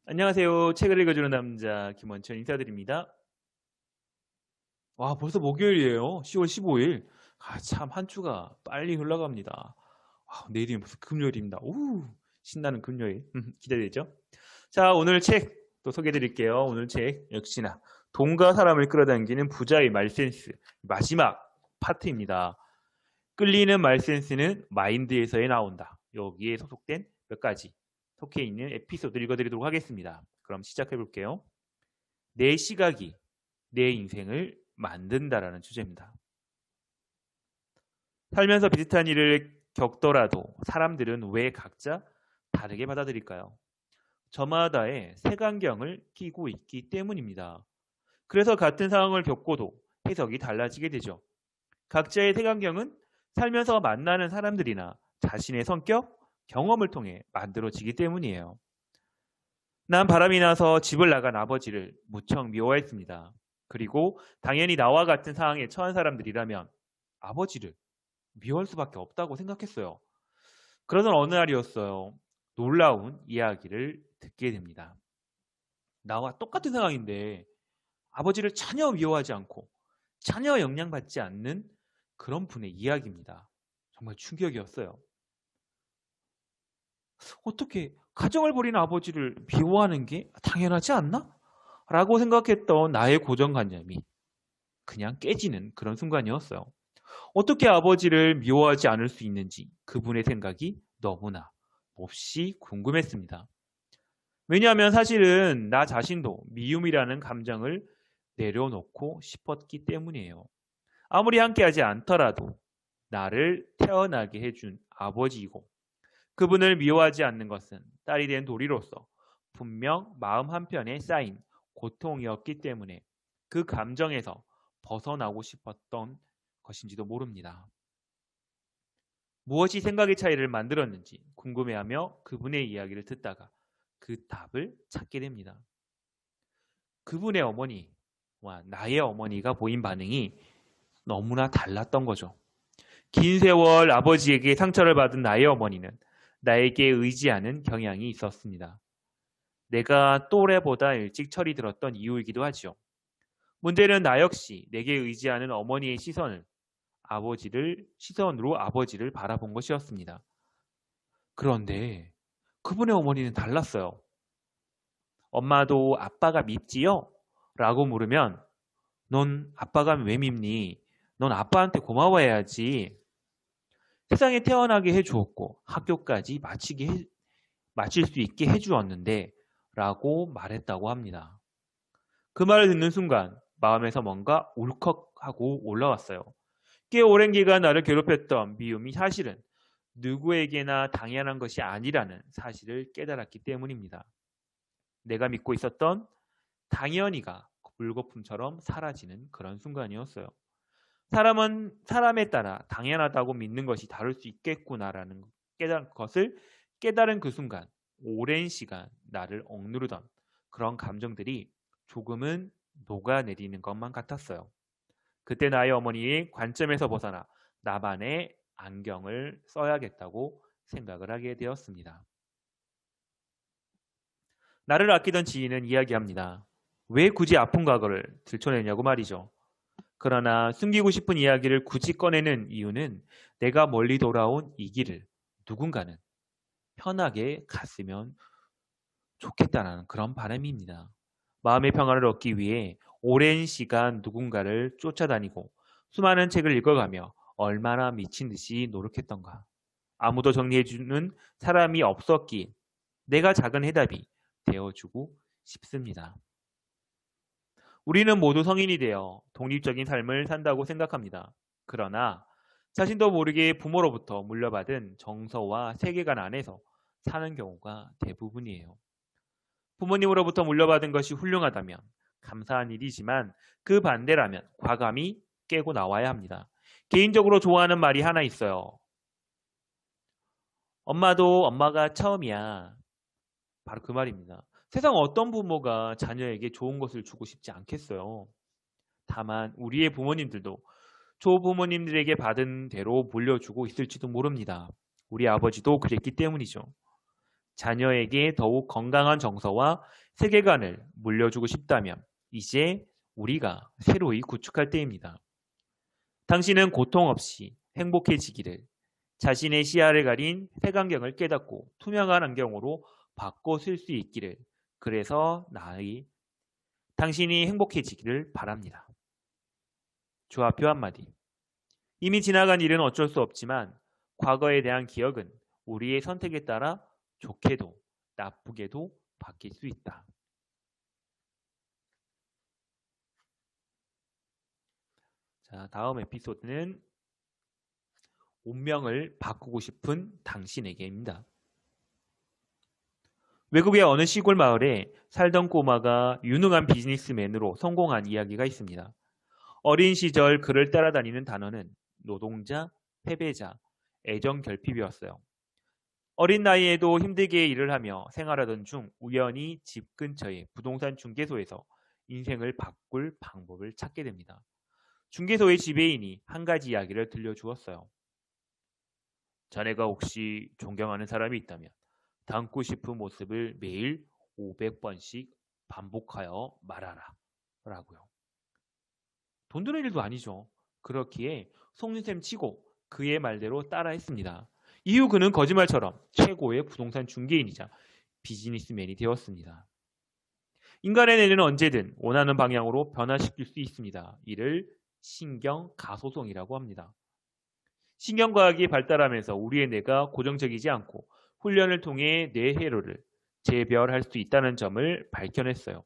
안녕하세요. 책을 읽어주는 남자 김원천 인사드립니다. 와, 벌써 목요일이에요. 10월 15일. 참 한 주가 빨리 흘러갑니다. 내일이면 벌써 금요일입니다. 신나는 금요일. 기대되죠? 자, 오늘 책 또 소개해드릴게요. 오늘 책 역시나 돈과 사람을 끌어당기는 부자의 말센스 마지막 파트입니다. 끌리는 말센스는 마인드에서에 나온다. 여기에 소속된 몇 가지 속해 있는 에피소드 읽어드리도록 하겠습니다. 그럼 시작해 볼게요. 내 시각이 내 인생을 만든다라는 주제입니다. 살면서 비슷한 일을 겪더라도 사람들은 왜 각자 다르게 받아들일까요? 저마다의 색안경을 끼고 있기 때문입니다. 그래서 같은 상황을 겪고도 해석이 달라지게 되죠. 각자의 색안경은 살면서 만나는 사람들이나 자신의 성격, 경험을 통해 만들어지기 때문이에요. 난 바람이 나서 집을 나간 아버지를 무척 미워했습니다. 그리고 당연히 나와 같은 상황에 처한 사람들이라면 아버지를 미워할 수밖에 없다고 생각했어요. 그러던 어느 날이었어요. 놀라운 이야기를 듣게 됩니다. 나와 똑같은 상황인데 아버지를 전혀 미워하지 않고 전혀 영향받지 않는 그런 분의 이야기입니다. 정말 충격이었어요. 어떻게 가정을 버린 아버지를 미워하는 게 당연하지 않나? 라고 생각했던 나의 고정관념이 그냥 깨지는 그런 순간이었어요. 어떻게 아버지를 미워하지 않을 수 있는지 그분의 생각이 너무나 몹시 궁금했습니다. 왜냐하면 사실은 나 자신도 미움이라는 감정을 내려놓고 싶었기 때문이에요. 아무리 함께하지 않더라도 나를 태어나게 해준 아버지이고 그분을 미워하지 않는 것은 딸이 된 도리로서 분명 마음 한편에 쌓인 고통이었기 때문에 그 감정에서 벗어나고 싶었던 것인지도 모릅니다. 무엇이 생각의 차이를 만들었는지 궁금해하며 그분의 이야기를 듣다가 그 답을 찾게 됩니다. 그분의 어머니와 나의 어머니가 보인 반응이 너무나 달랐던 거죠. 긴 세월 아버지에게 상처를 받은 나의 어머니는 나에게 의지하는 경향이 있었습니다. 내가 또래보다 일찍 철이 들었던 이유이기도 하죠. 문제는 나 역시 내게 의지하는 어머니의 시선으로 아버지를 바라본 것이었습니다. 그런데 그분의 어머니는 달랐어요. 엄마도 아빠가 밉지요? 라고 물으면 넌 아빠가 왜 밉니? 넌 아빠한테 고마워해야지. 세상에 태어나게 해주었고 학교까지 마칠 수 있게 해주었는데 라고 말했다고 합니다. 그 말을 듣는 순간 마음에서 뭔가 울컥하고 올라왔어요. 꽤 오랜 기간 나를 괴롭혔던 미움이 사실은 누구에게나 당연한 것이 아니라는 사실을 깨달았기 때문입니다. 내가 믿고 있었던 당연히가 물거품처럼 사라지는 그런 순간이었어요. 사람은 사람에 따라 당연하다고 믿는 것이 다를 수 있겠구나라는 것을 깨달은 그 순간 오랜 시간 나를 억누르던 그런 감정들이 조금은 녹아내리는 것만 같았어요. 그때 나의 어머니의 관점에서 벗어나 나만의 안경을 써야겠다고 생각을 하게 되었습니다. 나를 아끼던 지인은 이야기합니다. 왜 굳이 아픈 과거를 들춰내냐고 말이죠. 그러나 숨기고 싶은 이야기를 굳이 꺼내는 이유는 내가 멀리 돌아온 이 길을 누군가는 편하게 갔으면 좋겠다는 그런 바람입니다. 마음의 평화를 얻기 위해 오랜 시간 누군가를 쫓아다니고 수많은 책을 읽어가며 얼마나 미친 듯이 노력했던가. 아무도 정리해주는 사람이 없었기에 내가 작은 해답이 되어주고 싶습니다. 우리는 모두 성인이 되어 독립적인 삶을 산다고 생각합니다. 그러나 자신도 모르게 부모로부터 물려받은 정서와 세계관 안에서 사는 경우가 대부분이에요. 부모님으로부터 물려받은 것이 훌륭하다면 감사한 일이지만 그 반대라면 과감히 깨고 나와야 합니다. 개인적으로 좋아하는 말이 하나 있어요. 엄마도 엄마가 처음이야. 바로 그 말입니다. 세상 어떤 부모가 자녀에게 좋은 것을 주고 싶지 않겠어요. 다만 우리의 부모님들도 조부모님들에게 받은 대로 물려주고 있을지도 모릅니다. 우리 아버지도 그랬기 때문이죠. 자녀에게 더욱 건강한 정서와 세계관을 물려주고 싶다면 이제 우리가 새로이 구축할 때입니다. 당신은 고통 없이 행복해지기를, 자신의 시야를 가린 색안경을 깨닫고 투명한 안경으로 바꿔 쓸 수 있기를, 그래서 당신이 행복해지기를 바랍니다. 조합표 한마디. 이미 지나간 일은 어쩔 수 없지만 과거에 대한 기억은 우리의 선택에 따라 좋게도 나쁘게도 바뀔 수 있다. 자, 다음 에피소드는 운명을 바꾸고 싶은 당신에게입니다. 외국의 어느 시골 마을에 살던 꼬마가 유능한 비즈니스맨으로 성공한 이야기가 있습니다. 어린 시절 그를 따라다니는 단어는 노동자, 패배자, 애정결핍이었어요. 어린 나이에도 힘들게 일을 하며 생활하던 중 우연히 집 근처의 부동산 중개소에서 인생을 바꿀 방법을 찾게 됩니다. 중개소의 지배인이 한 가지 이야기를 들려주었어요. 자네가 혹시 존경하는 사람이 있다면 닮고 싶은 모습을 매일 500번씩 반복하여 말하라 라고요. 돈 드는 일도 아니죠. 그렇기에 속는셈 치고 그의 말대로 따라했습니다. 이후 그는 거짓말처럼 최고의 부동산 중개인이자 비즈니스맨이 되었습니다. 인간의 뇌는 언제든 원하는 방향으로 변화시킬 수 있습니다. 이를 신경가소성이라고 합니다. 신경과학이 발달하면서 우리의 뇌가 고정적이지 않고 훈련을 통해 뇌 회로를 재배열할 수 있다는 점을 밝혀냈어요.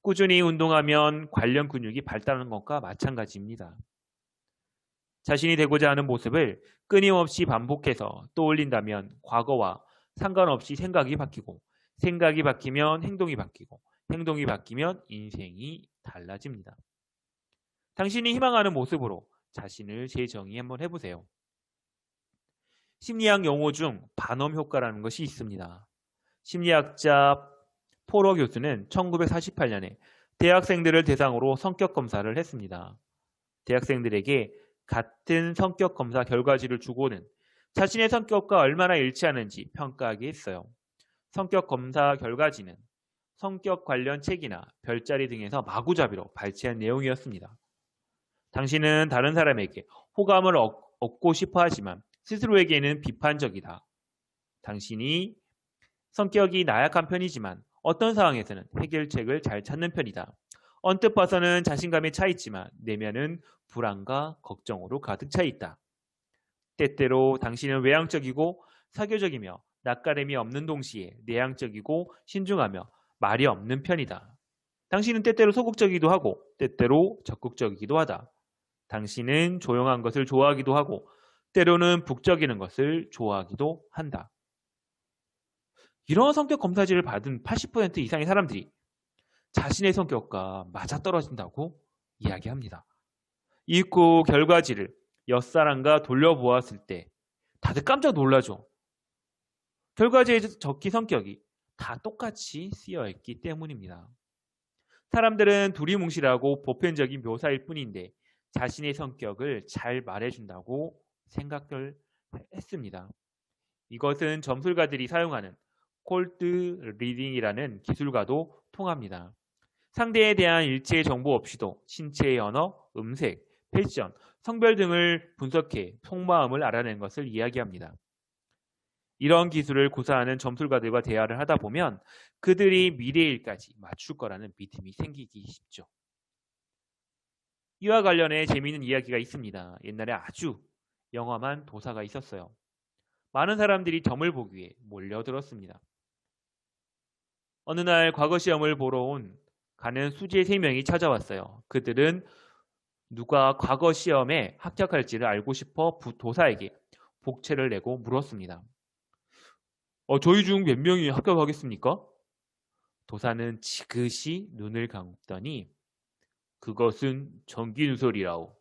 꾸준히 운동하면 관련 근육이 발달하는 것과 마찬가지입니다. 자신이 되고자 하는 모습을 끊임없이 반복해서 떠올린다면 과거와 상관없이 생각이 바뀌고, 생각이 바뀌면 행동이 바뀌고, 행동이 바뀌면 인생이 달라집니다. 당신이 희망하는 모습으로 자신을 재정의 한번 해보세요. 심리학 용어 중 반엄 효과라는 것이 있습니다. 심리학자 포러 교수는 1948년에 대학생들을 대상으로 성격 검사를 했습니다. 대학생들에게 같은 성격 검사 결과지를 주고는 자신의 성격과 얼마나 일치하는지 평가하게 했어요. 성격 검사 결과지는 성격 관련 책이나 별자리 등에서 마구잡이로 발췌한 내용이었습니다. 당신은 다른 사람에게 호감을 얻고 싶어 하지만 스스로에게는 비판적이다. 당신이 성격이 나약한 편이지만 어떤 상황에서는 해결책을 잘 찾는 편이다. 언뜻 봐서는 자신감에 차 있지만 내면은 불안과 걱정으로 가득 차 있다. 때때로 당신은 외향적이고 사교적이며 낯가림이 없는 동시에 내향적이고 신중하며 말이 없는 편이다. 당신은 때때로 소극적이기도 하고 때때로 적극적이기도 하다. 당신은 조용한 것을 좋아하기도 하고 때로는 북적이는 것을 좋아하기도 한다. 이런 성격 검사지를 받은 80% 이상의 사람들이 자신의 성격과 맞아떨어진다고 이야기합니다. 읽고 결과지를 옆사람과 돌려보았을 때 다들 깜짝 놀라죠. 결과지에 적힌 성격이 다 똑같이 쓰여있기 때문입니다. 사람들은 두리뭉실하고 보편적인 묘사일 뿐인데 자신의 성격을 잘 말해준다고 생각을 했습니다. 이것은 점술가들이 사용하는 콜드 리딩이라는 기술과도 통합니다. 상대에 대한 일체의 정보 없이도 신체의 언어, 음색, 패션, 성별 등을 분석해 속마음을 알아내는 것을 이야기합니다. 이런 기술을 구사하는 점술가들과 대화를 하다 보면 그들이 미래의 일까지 맞출 거라는 믿음이 생기기 쉽죠. 이와 관련해 재미있는 이야기가 있습니다. 옛날에 아주 영험한 도사가 있었어요. 많은 사람들이 점을 보기 위해 몰려들었습니다. 어느 날 과거 시험을 보러 가는 수재 3명이 찾아왔어요. 그들은 누가 과거 시험에 합격할지를 알고 싶어 도사에게 복채를 내고 물었습니다. 저희 중 몇 명이 합격하겠습니까? 도사는 지그시 눈을 감더니 그것은 전기누설이라오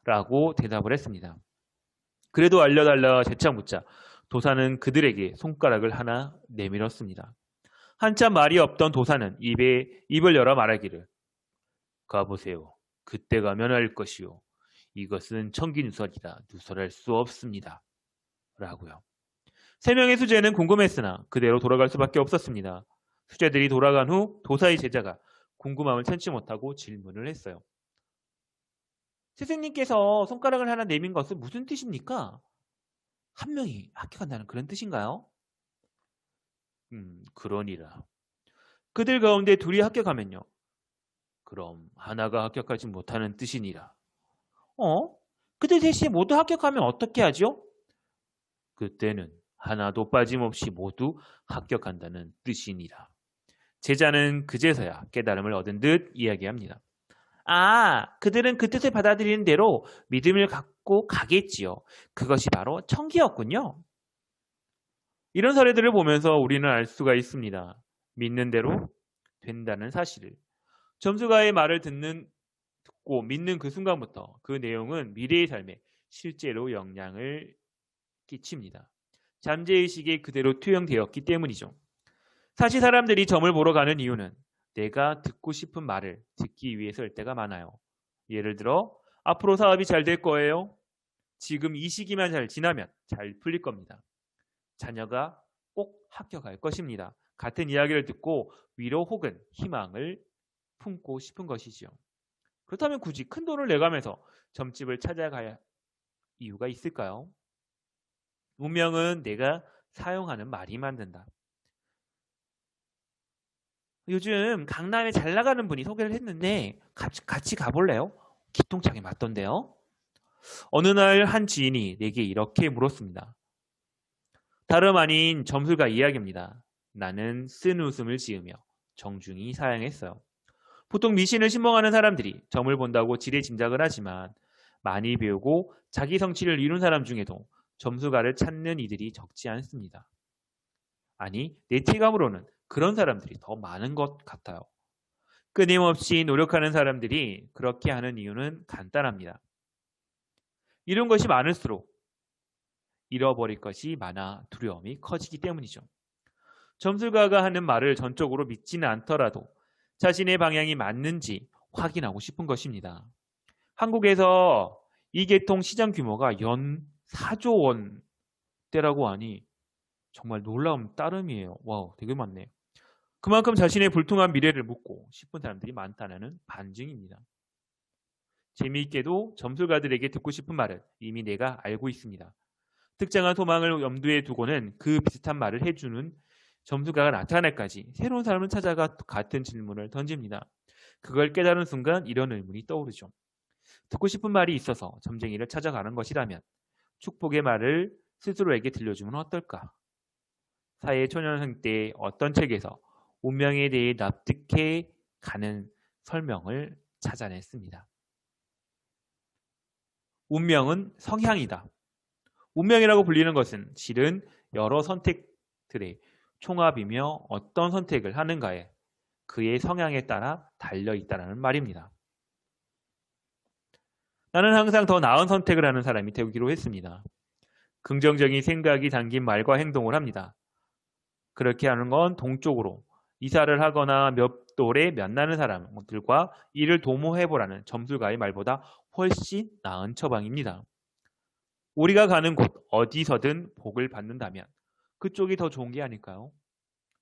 라고 대답을 했습니다. 그래도 알려달라 재차 묻자 도사는 그들에게 손가락을 하나 내밀었습니다. 한참 말이 없던 도사는 입을 열어 말하기를 가보세요. 그때 가면 알 것이요. 이것은 천기누설이다. 누설할 수 없습니다. 라고요. 세 명의 수재는 궁금했으나 그대로 돌아갈 수밖에 없었습니다. 수재들이 돌아간 후 도사의 제자가 궁금함을 참지 못하고 질문을 했어요. 스승님께서 손가락을 하나 내민 것은 무슨 뜻입니까? 한 명이 합격한다는 그런 뜻인가요? 그러니라. 그들 가운데 둘이 합격하면요. 그럼 하나가 합격하지 못하는 뜻이니라. 그들 셋이 모두 합격하면 어떻게 하죠? 그때는 하나도 빠짐없이 모두 합격한다는 뜻이니라. 제자는 그제서야 깨달음을 얻은 듯 이야기합니다. 그들은 그 뜻을 받아들이는 대로 믿음을 갖고 가겠지요. 그것이 바로 청기였군요. 이런 사례들을 보면서 우리는 알 수가 있습니다. 믿는 대로 된다는 사실을. 점수가의 말을 듣고 믿는 그 순간부터 그 내용은 미래의 삶에 실제로 영향을 끼칩니다. 잠재의식에 그대로 투영되었기 때문이죠. 사실 사람들이 점을 보러 가는 이유는 내가 듣고 싶은 말을 듣기 위해서일 때가 많아요. 예를 들어 앞으로 사업이 잘 될 거예요. 지금 이 시기만 잘 지나면 잘 풀릴 겁니다. 자녀가 꼭 합격할 것입니다. 같은 이야기를 듣고 위로 혹은 희망을 품고 싶은 것이지요. 그렇다면 굳이 큰 돈을 내가면서 점집을 찾아가야 이유가 있을까요? 운명은 내가 사용하는 말이 만든다. 요즘 강남에 잘 나가는 분이 소개를 했는데 같이 가볼래요? 기통차게 맞던데요. 어느 날 한 지인이 내게 이렇게 물었습니다. 다름 아닌 점술가 이야기입니다. 나는 쓴 웃음을 지으며 정중히 사양했어요. 보통 미신을 신봉하는 사람들이 점을 본다고 지레 짐작을 하지만 많이 배우고 자기 성취를 이룬 사람 중에도 점수가를 찾는 이들이 적지 않습니다. 아니, 내 체감으로는 그런 사람들이 더 많은 것 같아요. 끊임없이 노력하는 사람들이 그렇게 하는 이유는 간단합니다. 이런 것이 많을수록 잃어버릴 것이 많아 두려움이 커지기 때문이죠. 점술가가 하는 말을 전적으로 믿지는 않더라도 자신의 방향이 맞는지 확인하고 싶은 것입니다. 한국에서 이 계통 시장 규모가 연 4조 원대라고 하니 정말 놀라운 따름이에요. 와우, 되게 많네. 그만큼 자신의 불투명한 미래를 묻고 싶은 사람들이 많다는 반증입니다. 재미있게도 점술가들에게 듣고 싶은 말은 이미 내가 알고 있습니다. 특정한 소망을 염두에 두고는 그 비슷한 말을 해주는 점술가가 나타날까지 새로운 사람을 찾아가 같은 질문을 던집니다. 그걸 깨달은 순간 이런 의문이 떠오르죠. 듣고 싶은 말이 있어서 점쟁이를 찾아가는 것이라면 축복의 말을 스스로에게 들려주면 어떨까? 사회 초년생 때 어떤 책에서 운명에 대해 납득해 가는 설명을 찾아냈습니다. 운명은 성향이다. 운명이라고 불리는 것은 실은 여러 선택들의 총합이며 어떤 선택을 하는가에 그의 성향에 따라 달려있다는 말입니다. 나는 항상 더 나은 선택을 하는 사람이 되기로 했습니다. 긍정적인 생각이 담긴 말과 행동을 합니다. 그렇게 하는 건 동쪽으로 이사를 하거나 몇 돌에 면나는 사람들과 이를 도모해보라는 점술가의 말보다 훨씬 나은 처방입니다. 우리가 가는 곳 어디서든 복을 받는다면 그쪽이 더 좋은 게 아닐까요?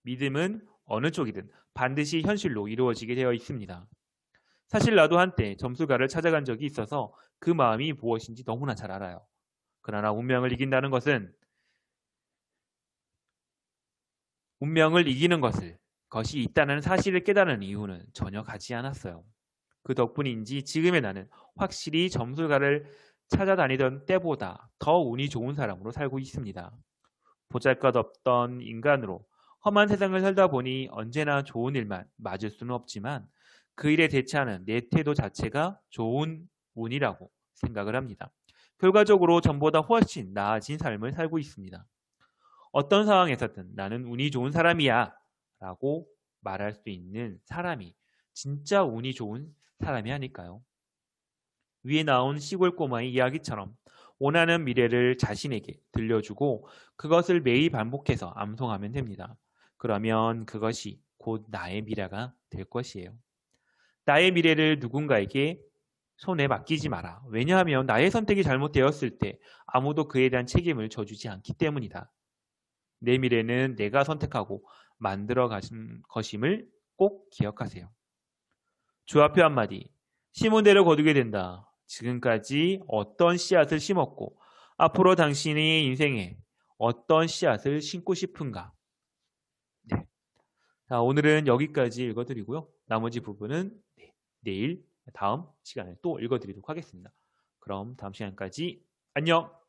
믿음은 어느 쪽이든 반드시 현실로 이루어지게 되어 있습니다. 사실 나도 한때 점술가를 찾아간 적이 있어서 그 마음이 무엇인지 너무나 잘 알아요. 그러나 운명을 이긴다는 것은 운명을 이기는 것이 있다는 사실을 깨달은 이유는 전혀 가지 않았어요. 그 덕분인지 지금의 나는 확실히 점술가를 찾아다니던 때보다 더 운이 좋은 사람으로 살고 있습니다. 보잘것없던 인간으로 험한 세상을 살다 보니 언제나 좋은 일만 맞을 수는 없지만 그 일에 대처하는 내 태도 자체가 좋은 운이라고 생각을 합니다. 결과적으로 전보다 훨씬 나아진 삶을 살고 있습니다. 어떤 상황에서든 나는 운이 좋은 사람이야 라고 말할 수 있는 사람이 진짜 운이 좋은 사람이 아닐까요? 위에 나온 시골 꼬마의 이야기처럼 원하는 미래를 자신에게 들려주고 그것을 매일 반복해서 암송하면 됩니다. 그러면 그것이 곧 나의 미래가 될 것이에요. 나의 미래를 누군가에게 손에 맡기지 마라. 왜냐하면 나의 선택이 잘못되었을 때 아무도 그에 대한 책임을 져주지 않기 때문이다. 내 미래는 내가 선택하고 만들어 가신 것임을 꼭 기억하세요. 주화표 한마디. 심은 대로 거두게 된다. 지금까지 어떤 씨앗을 심었고 앞으로 당신의 인생에 어떤 씨앗을 심고 싶은가? 네. 자, 오늘은 여기까지 읽어드리고요. 나머지 부분은 내일 다음 시간에 또 읽어드리도록 하겠습니다. 그럼 다음 시간까지 안녕!